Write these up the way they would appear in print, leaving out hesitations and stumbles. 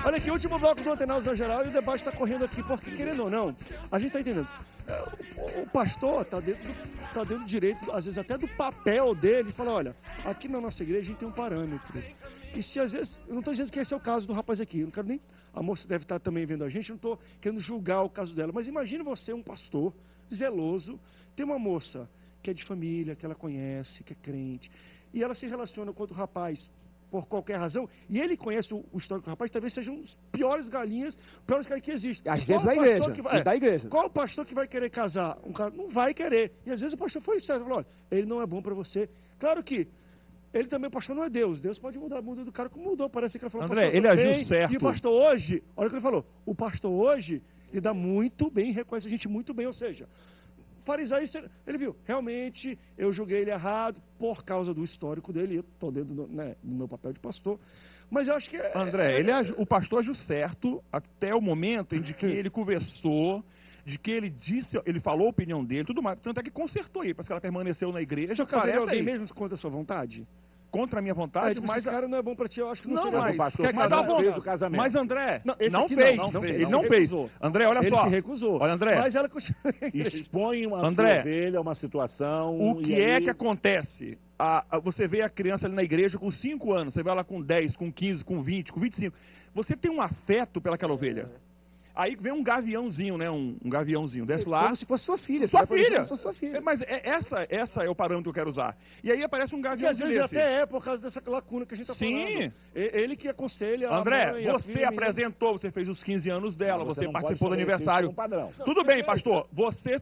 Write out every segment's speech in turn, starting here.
Olha aqui, último bloco do Antenados na Geral e o debate está correndo aqui, porque querendo ou não, a gente está entendendo. O pastor está dentro do direito, às vezes até do papel dele, fala, olha, aqui na nossa igreja a gente tem um parâmetro. E se às vezes, eu não estou dizendo que esse é o caso do rapaz aqui, eu não quero nem, a moça deve estar também vendo a gente, eu não estou querendo julgar o caso dela, mas imagine você, um pastor zeloso, tem uma moça que é de família, que ela conhece, que é crente, e ela se relaciona com outro rapaz, por qualquer razão, e ele conhece o histórico do rapaz, talvez sejam os piores galinhas, piores caras que existem. Às vezes da igreja, da igreja. Qual pastor que vai querer casar? Um cara não vai querer. E às vezes o pastor foi sério, falou, olha, ele não é bom para você. Claro que ele também, o pastor não é Deus. Deus pode mudar o mundo do cara como mudou. Parece que ele falou, André, ele agiu certo. E o pastor hoje, olha o que ele falou, o pastor hoje lida muito bem, reconhece a gente muito bem, ou seja, fariseu, ele viu, realmente eu julguei ele errado por causa do histórico dele, eu estou dentro do meu papel de pastor, mas eu acho que... André, o pastor agiu certo até o momento em que ele conversou, de que ele disse, ele falou a opinião dele, tudo mais, tanto é que consertou aí, parece que ela permaneceu na igreja. Eu casei alguém mesmo contra a sua vontade? Contra a minha vontade, mas esse cara não é bom para ti, eu acho que não seria mais, bom. Pastor, fez o casamento. Mas André, não fez. Ele não fez. André, olha só. Ele se recusou. Olha, André. Mas ela continua. Expõe uma ovelha, uma situação. O que é que acontece? Você vê a criança ali na igreja com 5 anos, você vê ela com 10, com 15, com 20, com 25. Você tem um afeto pelaquela ovelha. Aí vem um gaviãozinho, né? Um gaviãozinho, desce lá. Como se fosse sua filha. Sua filha. Sua filha. Mas essa é o parâmetro que eu quero usar. E aí aparece um gaviãozinho desse. Às vezes até é por causa dessa lacuna que a gente está falando. Sim. Ele que aconselha a André, mãe, você apresentou, você fez os 15 anos dela, você participou do aniversário. Padrão. Tudo bem, pastor. Você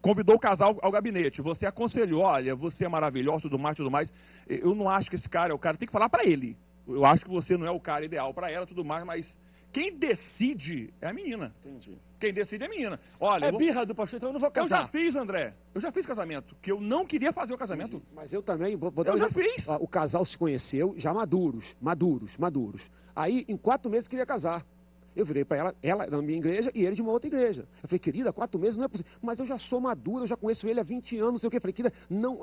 convidou o casal ao gabinete, você aconselhou, olha, você é maravilhoso, tudo mais. Eu não acho que esse cara é o cara, tem que falar pra ele. Eu acho que você não é o cara ideal pra ela, tudo mais, mas quem decide é a menina. Entendi. Quem decide é a menina. Olha, birra do pastor, então eu não vou casar. Eu já fiz, André. Eu já fiz casamento, que eu não queria fazer o casamento. Entendi. Mas eu também, vou dar eu já fiz. O casal se conheceu já maduros. Aí, em 4 meses, queria casar. Eu virei para ela na minha igreja e ele de uma outra igreja. Eu falei, querida, 4 meses não é possível. Mas eu já sou madura, eu já conheço ele há 20 anos, não sei o quê. Eu falei, querida, não...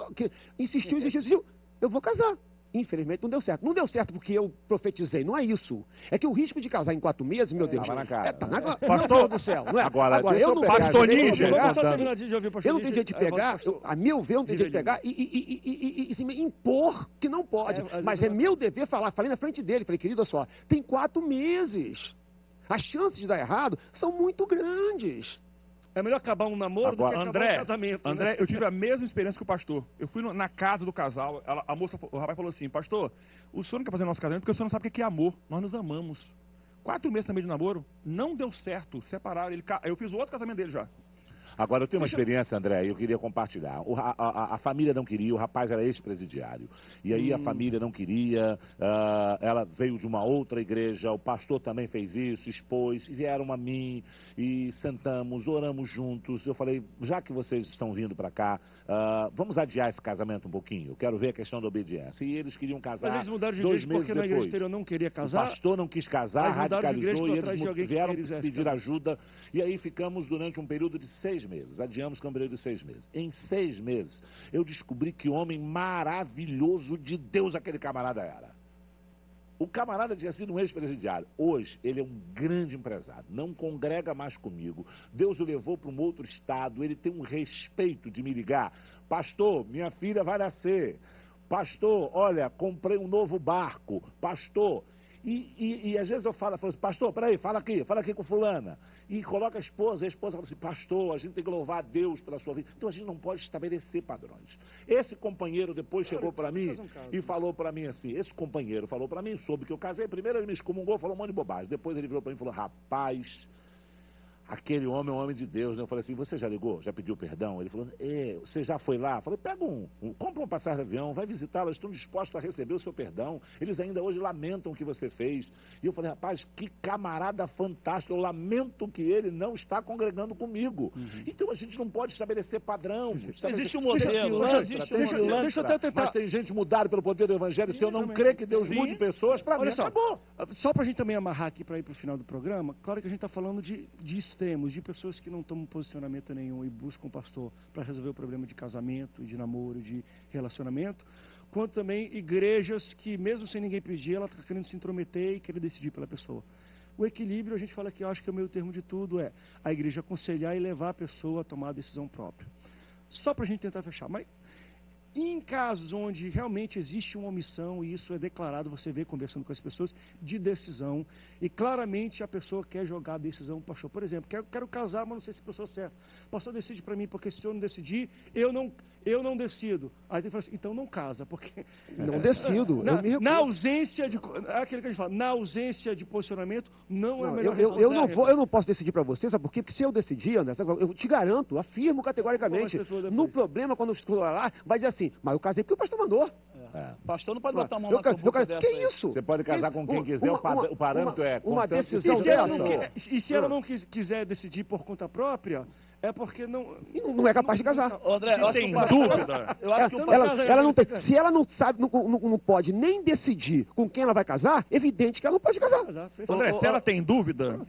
Insistiu. Eu vou casar. Infelizmente não deu certo. Não deu certo porque eu profetizei, não é isso. É que o risco de casar em 4 meses, meu Deus... Tava na cara. Pastor do céu, não é? Agora eu não... Pastor Ninja. Eu não tenho jeito de pegar, a meu ver, eu não tenho jeito de pegar e me impor que não pode. Mas é meu dever falar. Falei na frente dele, falei, querido, olha só, tem 4 meses. As chances de dar errado são muito grandes. É melhor acabar um namoro do que acabar um casamento. André, eu tive a mesma experiência que o pastor. Eu fui na casa do casal, o rapaz falou assim, pastor, o senhor não quer fazer nosso casamento porque o senhor não sabe o que é amor. Nós nos amamos. 4 meses também de namoro, não deu certo, separaram. Eu fiz o outro casamento dele já. Agora, eu tenho uma experiência, André, e eu queria compartilhar. A família não queria, o rapaz era ex-presidiário. E aí a família não queria, ela veio de uma outra igreja, o pastor também fez isso, expôs, vieram a mim e sentamos, oramos juntos. Eu falei, já que vocês estão vindo para cá, vamos adiar esse casamento um pouquinho. Eu quero ver a questão da obediência. E eles queriam casar. Mas eles mudaram de 2 igreja meses porque na igreja depois. anterior não queria casar. O pastor não quis casar, radicalizou e eles vieram pedir casar. ajuda. E aí ficamos durante um período de 6 meses. Adiamos com um período de 6 meses. Em 6 meses, eu descobri que homem maravilhoso de Deus aquele camarada era. O camarada tinha sido um ex-presidiário. Hoje, ele é um grande empresário. Não congrega mais comigo. Deus o levou para um outro estado. Ele tem um respeito de me ligar. Pastor, minha filha vai nascer. Pastor, olha, comprei um novo barco. Pastor... E às vezes eu falo assim, pastor, peraí, fala aqui com fulana. E coloca a esposa fala assim, pastor, a gente tem que louvar a Deus pela sua vida. Então a gente não pode estabelecer padrões. Esse companheiro depois chegou para mim e falou para mim assim, esse companheiro falou para mim, soube que eu casei, primeiro ele me excomungou, falou um monte de bobagem. Depois ele virou para mim e falou, rapaz... Aquele homem é um homem de Deus, né? Eu falei assim, você já ligou? Já pediu perdão? Ele falou, você já foi lá? Eu falei, pega compra uma passagem de avião, vai visitá-los, estão dispostos a receber o seu perdão. Eles ainda hoje lamentam o que você fez. E eu falei, rapaz, que camarada fantástico, eu lamento que ele não está congregando comigo. Então a gente não pode estabelecer padrão. Existe um modelo. Deixa eu até tentar. Mas tem gente mudada pelo poder do evangelho, se eu não crer que Deus mude pessoas, para mim acabou. Só para a gente também amarrar aqui para ir para o final do programa, claro que a gente está falando de extremos, de pessoas que não tomam posicionamento nenhum e buscam um pastor para resolver o problema de casamento, de namoro, de relacionamento, quanto também igrejas que, mesmo sem ninguém pedir, ela está querendo se intrometer e querer decidir pela pessoa. O equilíbrio, a gente fala que eu acho que é o meio termo de tudo, é a igreja aconselhar e levar a pessoa a tomar a decisão própria. Só para a gente tentar fechar. Mas em casos onde realmente existe uma omissão, e isso é declarado, você vê conversando com as pessoas, de decisão, e claramente a pessoa quer jogar a decisão para o pastor. Por exemplo, quero casar, mas não sei se a pessoa é certa. O pastor decide para mim, porque se eu não decidir, eu não decido. Aí ele fala assim, então não casa, porque... Não decido. Na ausência de... É aquilo que a gente fala, na ausência de posicionamento, não é melhor eu não posso decidir para você, sabe por quê? Porque se eu decidir, André, eu te garanto, afirmo categoricamente, no problema, quando eu estou lá, vai dizer assim, mas eu casei porque o pastor mandou. O pastor não pode botar a mão na boca dessa. Que isso? Você pode casar com quem quiser, o parâmetro é... Uma decisão E se ela não quiser decidir por conta própria, é porque não é capaz de casar. André, eu acho que tem o pastor... dúvida. Eu acho que o pastor... Ela não tem, se ela não sabe, não pode nem decidir com quem ela vai casar, evidente que ela não pode casar. André, se ela tem dúvida,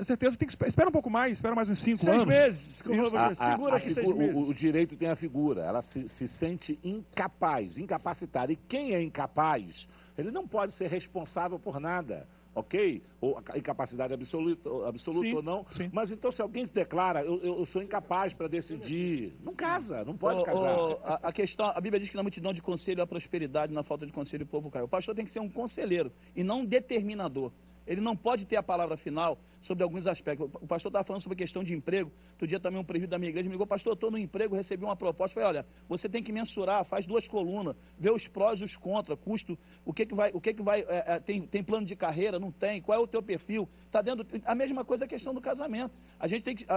certeza tem que espera um pouco mais, espera mais uns 5 anos. 6 meses. Segura aqui 6 meses. O direito tem a figura, ela se sente incapaz, incapacitada. E quem é incapaz, ele não pode ser responsável por nada. Ok? Ou a incapacidade absoluta Sim, ou não. sim. Mas então se alguém se declara, eu sou incapaz para decidir, não casa, não pode casar. A questão, a Bíblia diz que na multidão de conselho há prosperidade, na falta de conselho o povo cai. O pastor tem que ser um conselheiro e não um determinador. Ele não pode ter a palavra final sobre alguns aspectos. O pastor estava falando sobre a questão de emprego. Outro dia também um presbítero da minha igreja me ligou, pastor, eu estou no emprego, recebi uma proposta. Falei, olha, você tem que mensurar, faz 2 colunas, vê os prós e os contras, custo, tem plano de carreira, não tem, qual é o teu perfil? Está dentro, a mesma coisa a questão do casamento.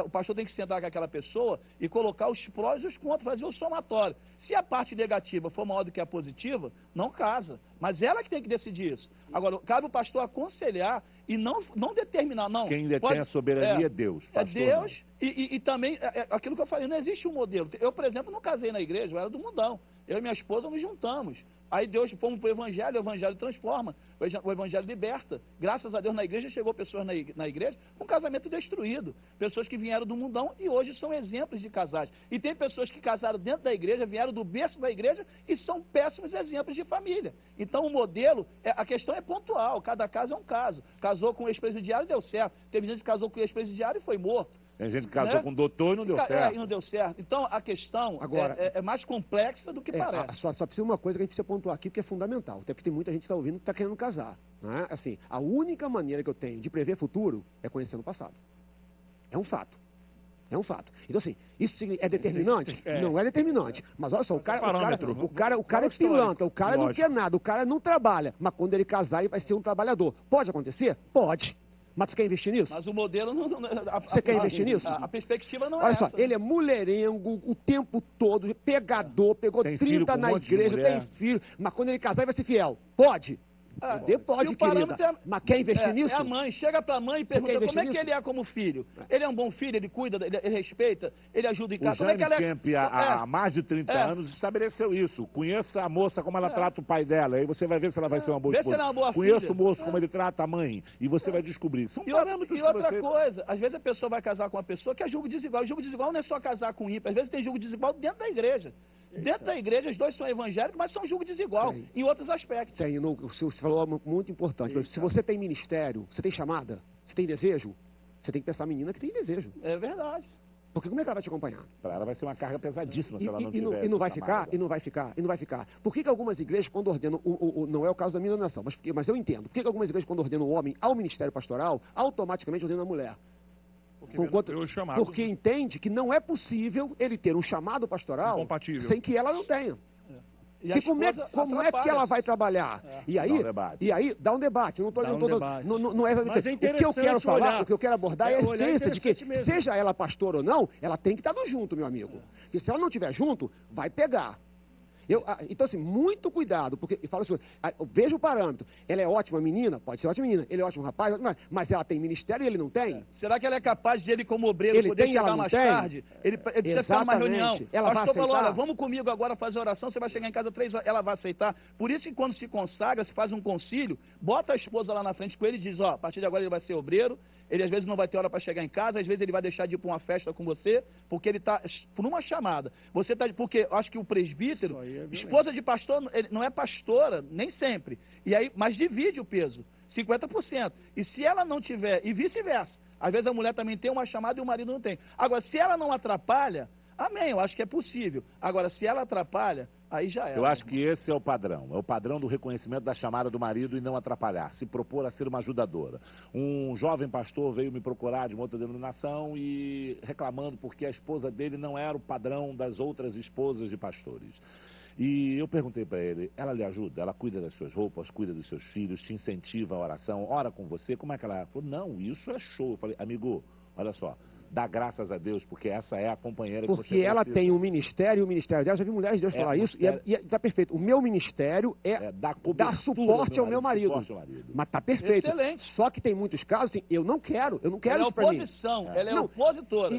O pastor tem que sentar com aquela pessoa e colocar os prós e os contras, fazer o somatório. Se a parte negativa for maior do que a positiva, não casa. Mas ela que tem que decidir isso. Agora, cabe o pastor aconselhar e não determinar, não. Quem detém a soberania é Deus. Pastor, é Deus e também, aquilo que eu falei, não existe um modelo. Eu, por exemplo, não casei na igreja, eu era do mundão. Eu e minha esposa nos juntamos. Aí Deus, fomos para o evangelho transforma, o evangelho liberta. Graças a Deus, na igreja, chegou pessoas na igreja com casamento destruído. Pessoas que vieram do mundão e hoje são exemplos de casais. E tem pessoas que casaram dentro da igreja, vieram do berço da igreja e são péssimos exemplos de família. Então o modelo, a questão é pontual, cada caso é um caso. Casou com o ex-presidiário e deu certo. Teve gente que casou com o ex-presidiário e foi morto. Tem gente que casou com o doutor e não deu certo. E não deu certo. Então, a questão agora, é mais complexa do que parece. Só precisa uma coisa que a gente precisa pontuar aqui, porque é fundamental. Até porque tem muita gente que está ouvindo que está querendo casar. Né? Assim, a única maneira que eu tenho de prever futuro é conhecendo o passado. É um fato. É um fato. Então, assim, isso é determinante? Não é determinante. Mas olha só, o cara é pilantra, o cara não quer nada, o cara não trabalha. Mas quando ele casar, ele vai ser um trabalhador. Pode acontecer? Pode. Mas você quer investir nisso? Mas o modelo não... Você quer investir nisso? A perspectiva não Olha é só, essa. ele é mulherengo o tempo todo, pegador, pegou tem 30 na igreja, tem filho. Mas quando ele casar, ele vai ser fiel. Pode? Pode, querida. Mas quer investir nisso? É a mãe. Chega pra mãe e pergunta como é que ele é como filho. Ele é um bom filho, ele cuida, ele respeita, ele ajuda em casa. Como é que ela Camp, há mais de 30 anos, estabeleceu isso. Conheça a moça como ela trata o pai dela. Aí você vai ver se ela vai ser uma boa esposa. Se ela é uma boa Conheça filha. O moço como ele trata a mãe. E você vai descobrir. São parâmetros e outra coisa, às vezes a pessoa vai casar com uma pessoa que é julgo desigual. E julgo desigual não é só casar com ímpio. Às vezes tem julgo desigual dentro da igreja. Dentro da igreja, os dois são evangélicos, mas são julgo desigual em outros aspectos. Você falou algo muito importante. Se você tem ministério, você tem chamada, você tem desejo, você tem que pensar a menina que tem desejo. É verdade. Porque como é que ela vai te acompanhar? Para ela vai ser uma carga pesadíssima se ela não tiver. E não vai ficar. Por que algumas igrejas, quando ordenam, não é o caso da minha denominação, mas eu entendo. Por que algumas igrejas, quando ordenam o homem ao ministério pastoral, automaticamente ordenam a mulher? Porque entende que não é possível ele ter um chamado pastoral sem que ela não tenha. E como é que ela vai trabalhar? E aí dá um debate. Mas é o que eu quero falar, o que eu quero abordar é a essência de que, mesmo. seja ela pastora ou não, ela tem que estar junto, meu amigo. Porque se ela não estiver junto, vai pegar. Então, assim, muito cuidado, porque fala assim, veja o parâmetro. Ela é ótima menina? Pode ser ótima menina. Ele é ótimo rapaz? Mas ela tem ministério e ele não tem? Será que ela é capaz de ele, como obreiro, poder chegar mais tarde? Ele precisa ficar numa reunião. Ela vai aceitar? Falou, olha, vamos comigo agora fazer oração, você vai chegar em casa 3 horas, ela vai aceitar. Por isso que quando se consagra, se faz um concílio, bota a esposa lá na frente com ele e diz, a partir de agora ele vai ser obreiro, ele às vezes não vai ter hora para chegar em casa, às vezes ele vai deixar de ir para uma festa com você, porque ele está por uma chamada. Você tá, porque eu acho que o presbítero, esposa de pastor, ele não é pastora, nem sempre. E aí, mas divide o peso, 50%. E se ela não tiver, e vice-versa, às vezes a mulher também tem uma chamada e o marido não tem. Agora, se ela não atrapalha, amém, eu acho que é possível. Agora, se ela atrapalha, aí já é. Eu acho que esse é o padrão do reconhecimento da chamada do marido e não atrapalhar, se propor a ser uma ajudadora. Um jovem pastor veio me procurar de uma outra denominação e reclamando porque a esposa dele não era o padrão das outras esposas de pastores. E eu perguntei para ele, ela lhe ajuda? Ela cuida das suas roupas, cuida dos seus filhos, te incentiva a oração, ora com você? Como é que ela... falou, não, isso é show. Eu falei, amigo, olha só, dá graças a Deus, porque essa é a companheira que você Porque ela precisa. tem um ministério, e o ministério dela, já vi mulheres de Deus falar isso, e tá perfeito. O meu ministério é dar suporte ao meu marido. Mas tá perfeito. Excelente. Só que tem muitos casos, assim, eu não quero ela isso pra mim. Ela é opositora,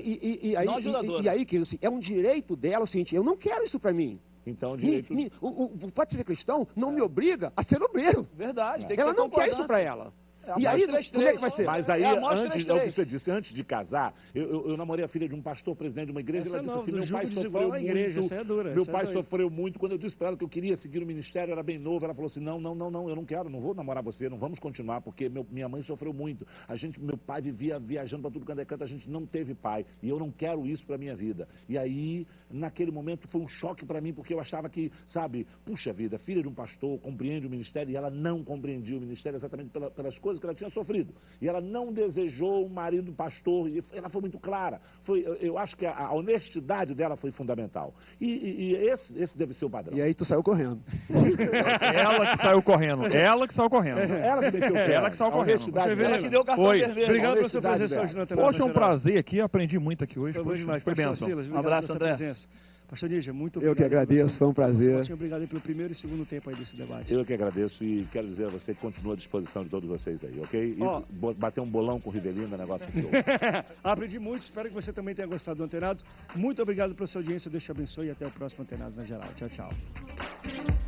não ajudadora. E aí, querido, assim, é um direito dela, o seguinte, eu não quero isso pra mim. Então, direito... O fato de ser cristão não me obriga a ser obreiro. Verdade, tem que Ela ter não quer isso pra ela. E aí, como é que vai ser? Mas aí, é antes, é o que você disse, antes de casar, eu namorei a filha de um pastor, presidente de uma igreja, Essa ela disse não, assim, do meu pai jugo sofreu na igreja, muito, essa é dura, meu essa pai é doida. sofreu muito, quando eu disse para ela que eu queria seguir o ministério, eu era bem novo, ela falou assim, não, eu não quero, não vou namorar você, não vamos continuar, porque minha mãe sofreu muito, meu pai vivia viajando para tudo quanto é canto, a gente não teve pai, e eu não quero isso para minha vida. E aí, naquele momento, foi um choque para mim, porque eu achava que, sabe, puxa vida, filha de um pastor, compreende o ministério, e ela não compreendia o ministério exatamente pelas coisas que ela tinha sofrido. E ela não desejou um marido pastor, e ela foi muito clara. Eu acho que a honestidade dela foi fundamental. E esse deve ser o padrão. E aí tu saiu correndo. Ela que saiu correndo. Ela que saiu correndo. Ela que meteu o pé. Ela que saiu correndo. Ela que deu o cartão Foi. vermelho. Obrigado pela sua honestidade presença dela. hoje no Antenados Poxa, um Geral. prazer aqui, aprendi muito aqui hoje. Foi bom demais. Foi Pastor bênção. Silas, Um obrigado abraço, pela André. sua presença. Pastor Níger, muito Eu obrigado. que agradeço, foi um prazer. Obrigado aí pelo primeiro e segundo tempo aí desse debate. Eu que agradeço e quero dizer a você que continua à disposição de todos vocês aí, ok? E bater um bolão com o Rivelino é negócio show. Aprendi muito, espero que você também tenha gostado do Antenados. Muito obrigado pela sua audiência, Deus te abençoe e até o próximo Antenados na Geral. Tchau, tchau.